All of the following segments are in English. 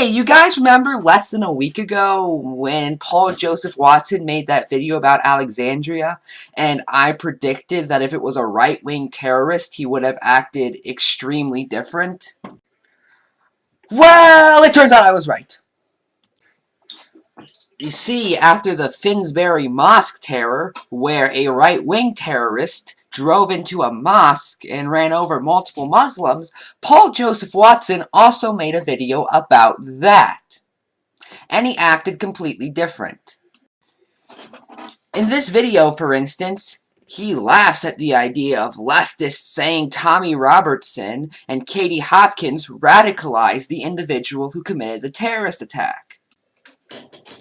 Hey, you guys remember less than a week ago when Paul Joseph Watson made that video about Alexandria, and I predicted that if it was a right-wing terrorist, he would have acted extremely different? Well, it turns out I was right. You see, after the Finsbury Mosque terror, where a right-wing terrorist drove into a mosque and ran over multiple Muslims, Paul Joseph Watson also made a video about that. And he acted completely different. In this video, for instance, he laughs at the idea of leftists saying Tommy Robertson and Katie Hopkins radicalized the individual who committed the terrorist attack.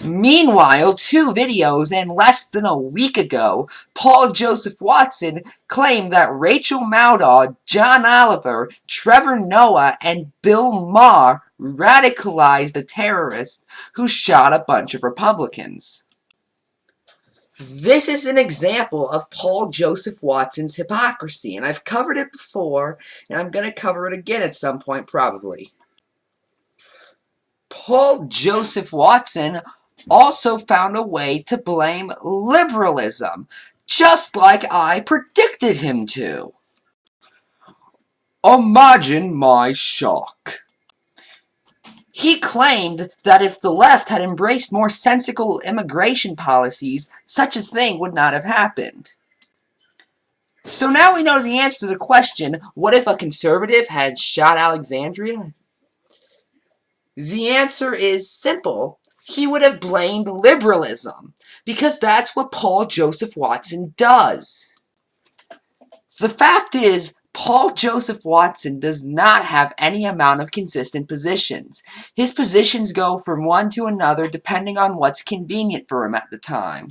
Meanwhile, 2 videos and less than a week ago, Paul Joseph Watson claimed that Rachel Maddow, John Oliver, Trevor Noah, and Bill Maher radicalized a terrorist who shot a bunch of Republicans. This is an example of Paul Joseph Watson's hypocrisy, and I've covered it before, and I'm going to cover it again at some point probably. Paul Joseph Watson also found a way to blame liberalism, just like I predicted him to. Imagine my shock. He claimed that if the left had embraced more sensible immigration policies, such a thing would not have happened. So now we know the answer to the question, what if a conservative had shot Alexandria? The answer is simple. He would have blamed liberalism, because that's what Paul Joseph Watson does. The fact is, Paul Joseph Watson does not have any amount of consistent positions. His positions go from one to another depending on what's convenient for him at the time.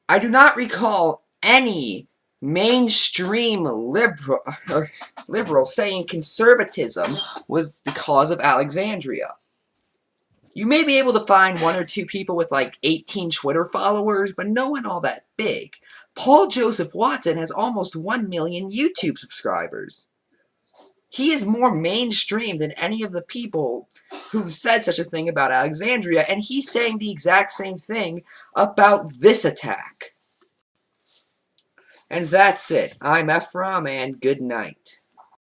I do not recall any mainstream liberal saying conservatism was the cause of Alexandria. You may be able to find 1 or 2 people with like 18 Twitter followers, but no one all that big. Paul Joseph Watson has almost 1 million YouTube subscribers. He is more mainstream than any of the people who've said such a thing about Alexandria, and he's saying the exact same thing about this attack. And that's it. I'm Ephrom, and good night.